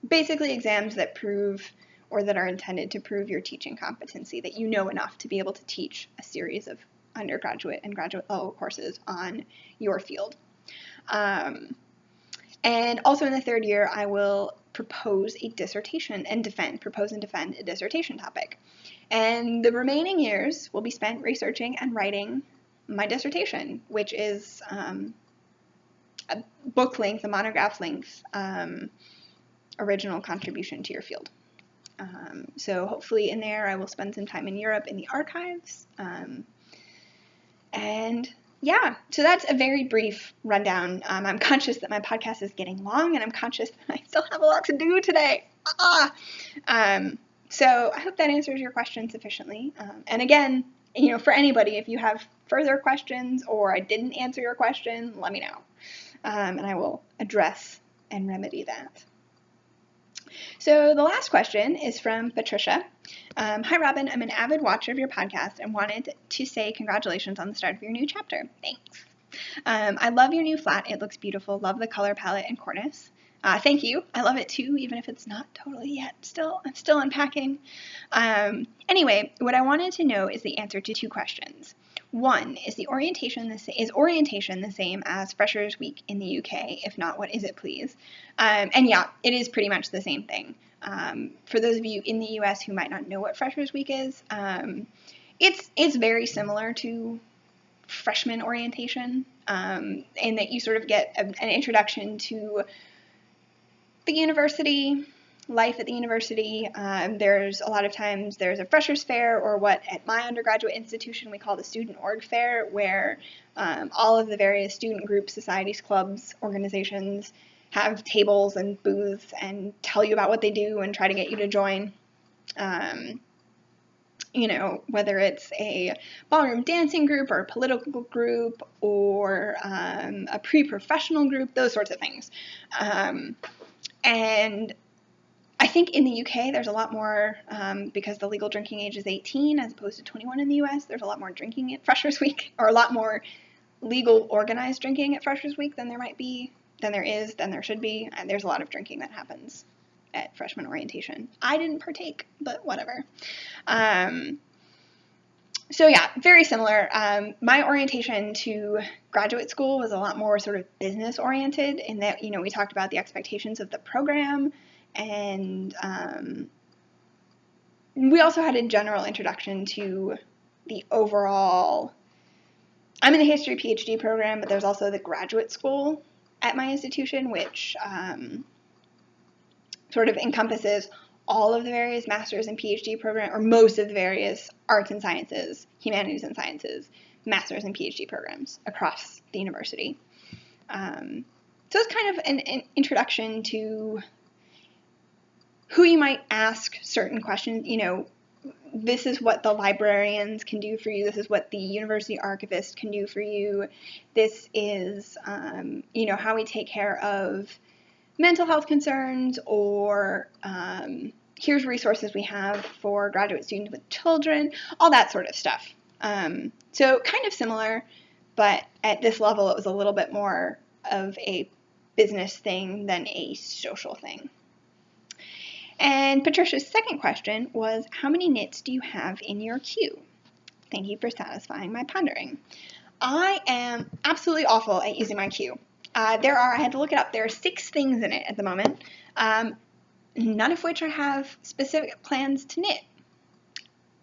Speaker 1: Basically exams that prove or that are intended to prove your teaching competency, that you know enough to be able to teach a series of undergraduate and graduate level courses on your field. And also in the third year, I will propose a dissertation and defend a dissertation topic. And the remaining years will be spent researching and writing my dissertation, which is a book length, a monograph length original contribution to your field. So hopefully in there I will spend some time in Europe in the archives. And yeah, so that's a very brief rundown. I'm conscious that my podcast is getting long, and I'm conscious that I still have a lot to do today. So I hope that answers your question sufficiently. And again, for anybody, if you have further questions or I didn't answer your question, let me know. And I will address and remedy that. So the last question is from Patricia. Hi, Robin. I'm an avid watcher of your podcast and wanted to say congratulations on the start of your new chapter. Thanks. I love your new flat. It looks beautiful. Love the color palette and cornice. Thank you. I love it too, even if it's not totally yet. I'm still unpacking. Anyway, what I wanted to know is the answer to two questions. One, is orientation the same as Freshers Week in the UK? If not, what is it, please? And yeah, it is pretty much the same thing. For those of you in the US who might not know what Freshers Week is, it's very similar to freshman orientation, in that you sort of get an introduction to the university, life at the university. There's a lot of times there's a freshers fair, or what at my undergraduate institution we call the student org fair, where all of the various student groups, societies, clubs, organizations have tables and booths and tell you about what they do and try to get you to join. Whether it's a ballroom dancing group or a political group or a pre-professional group, those sorts of things. And I think in the UK there's a lot more, because the legal drinking age is 18 as opposed to 21 in the US, there's a lot more drinking at Freshers Week, or a lot more legal organized drinking at Freshers Week than there should be. And there's a lot of drinking that happens at freshman orientation. I didn't partake, but whatever. So yeah, very similar. My orientation to graduate school was a lot more sort of business oriented, in that, we talked about the expectations of the program, and we also had a general introduction to the overall. I'm in the history PhD program, but there's also the graduate school at my institution, which sort of encompasses all of the various master's and PhD programs, or most of the various arts and sciences, humanities and sciences, master's and PhD programs across the university. So it's kind of an introduction to who you might ask certain questions. This is what the librarians can do for you. This is what the university archivist can do for you. This is, how we take care of mental health concerns, or here's resources we have for graduate students with children, all that sort of stuff. So kind of similar, but at this level it was a little bit more of a business thing than a social thing. And Patricia's second question was, how many knits do you have in your queue? Thank you for satisfying my pondering. I am absolutely awful at using my queue. I had to look it up, there are 6 things in it at the moment, none of which I have specific plans to knit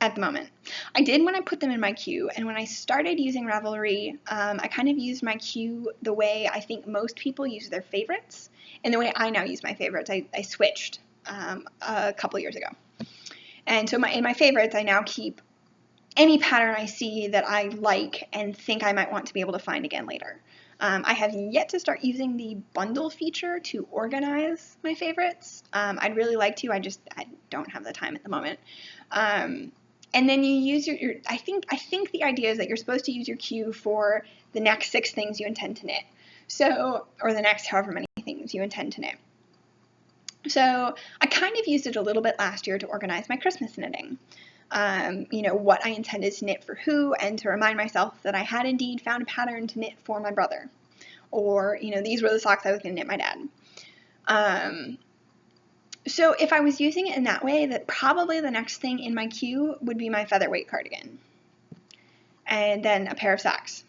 Speaker 1: at the moment. I did when I put them in my queue, and when I started using Ravelry, I kind of used my queue the way I think most people use their favorites, and the way I now use my favorites. I switched a couple years ago. And so in my favorites, I now keep any pattern I see that I like and think I might want to be able to find again later. I have yet to start using the bundle feature to organize my favorites. I'd really like to, I don't have the time at the moment. And then you use I think the idea is that you're supposed to use your queue for the next 6 things you intend to knit. So, or the next however many things you intend to knit. So I kind of used it a little bit last year to organize my Christmas knitting. What I intended to knit for who, and to remind myself that I had indeed found a pattern to knit for my brother. Or, these were the socks I was going to knit my dad. So if I was using it in that way, that probably the next thing in my queue would be my featherweight cardigan. And then a pair of socks.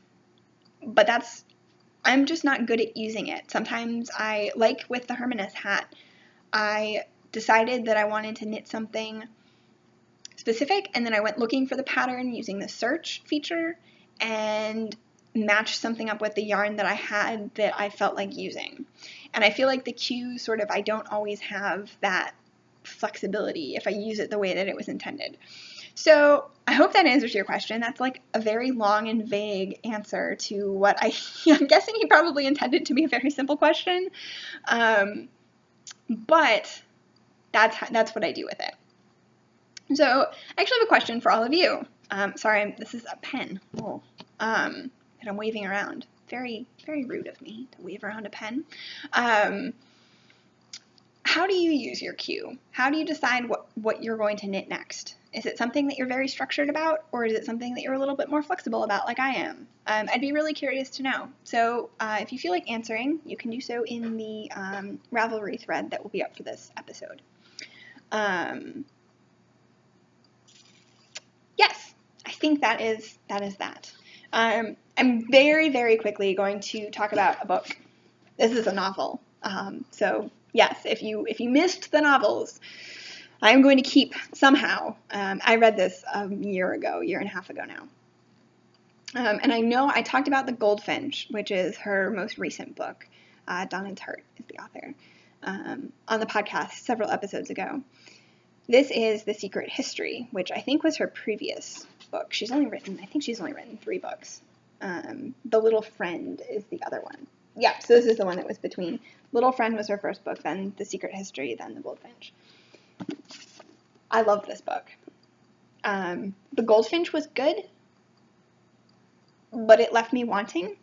Speaker 1: But I'm just not good at using it. Sometimes like with the Hermanus hat, I decided that I wanted to knit something specific, and then I went looking for the pattern using the search feature and matched something up with the yarn that I had that I felt like using. And I feel like the queue I don't always have that flexibility if I use it the way that it was intended. So I hope that answers your question. That's like a very long and vague answer to what I'm guessing he probably intended to be a very simple question. But that's what I do with it. So I actually have a question for all of you. Sorry, this is a pen that I'm waving around. Very, very rude of me to wave around a pen. How do you use your queue? How do you decide what you're going to knit next? Is it something that you're very structured about, or is it something that you're a little bit more flexible about like I am? I'd be really curious to know. So if you feel like answering, you can do so in the Ravelry thread that will be up for this episode. Yes, I think that is that. I'm very, very quickly going to talk about a book. This is a novel. So yes, if you missed the novels, I'm going to keep somehow. I read this a year and a half ago now. And I know I talked about The Goldfinch, which is her most recent book. Donna Tart is the author, on the podcast several episodes ago. This is The Secret History, which I think was her previous book. She's only written 3 books. The Little Friend is the other one. Yeah, so this is the one that was between. Little Friend was her first book, then The Secret History, then The Goldfinch. I love this book. The Goldfinch was good, but it left me wanting,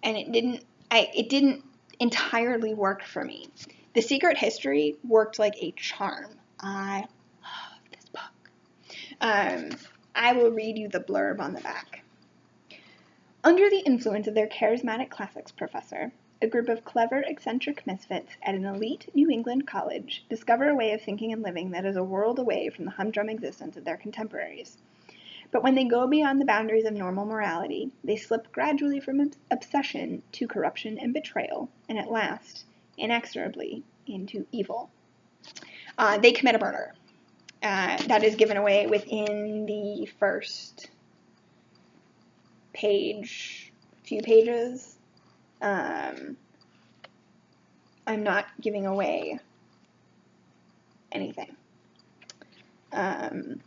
Speaker 1: and it didn't entirely work for me. The Secret History worked like a charm. I love this book. I will read you the blurb on the back. Under the influence of their charismatic classics professor, a group of clever, eccentric misfits at an elite New England college discover a way of thinking and living that is a world away from the humdrum existence of their contemporaries. But when they go beyond the boundaries of normal morality, they slip gradually from obsession to corruption and betrayal, and at last, inexorably, into evil. They commit a murder. That is given away within the first few pages. I'm not giving away anything. I'm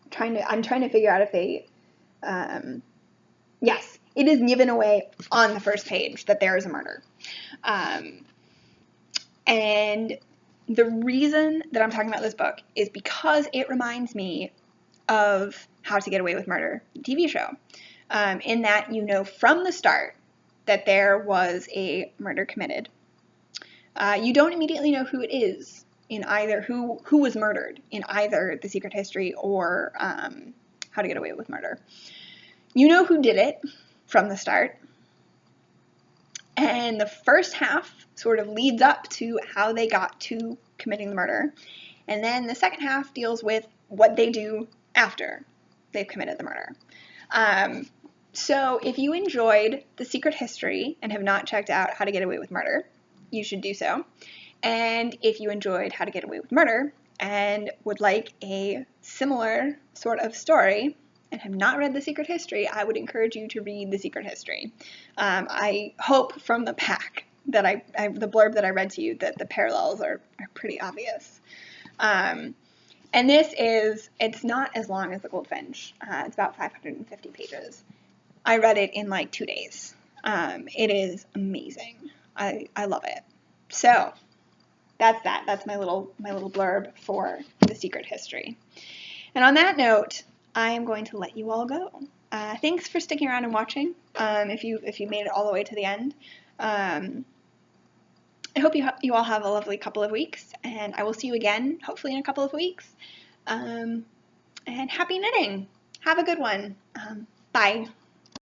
Speaker 1: trying to figure out if they, yes, it is given away on the first page that there is a murder. And the reason that I'm talking about this book is because it reminds me of How to Get Away with Murder, the TV show, in that you know from the start that there was a murder committed. You don't immediately know who it is in either who was murdered in either The Secret History or How to Get Away with Murder. You know who did it from the start, and the first half sort of leads up to how they got to committing the murder, and then the second half deals with what they do after they've committed the murder. So if you enjoyed The Secret History and have not checked out How to Get Away with Murder, you should do so. And if you enjoyed How to Get Away with Murder and would like a similar sort of story and have not read The Secret History, I would encourage you to read The Secret History. I hope from the back that the blurb that I read to you that the parallels are pretty obvious. And it's not as long as The Goldfinch. It's about 550 pages. I read it in like 2 days. It is amazing. I love it. So that's that. That's my little blurb for The Secret History. And on that note, I am going to let you all go. Thanks for sticking around and watching. If you made it all the way to the end. I hope you all have a lovely couple of weeks, and I will see you again, hopefully in a couple of weeks. And happy knitting. Have a good one. Bye.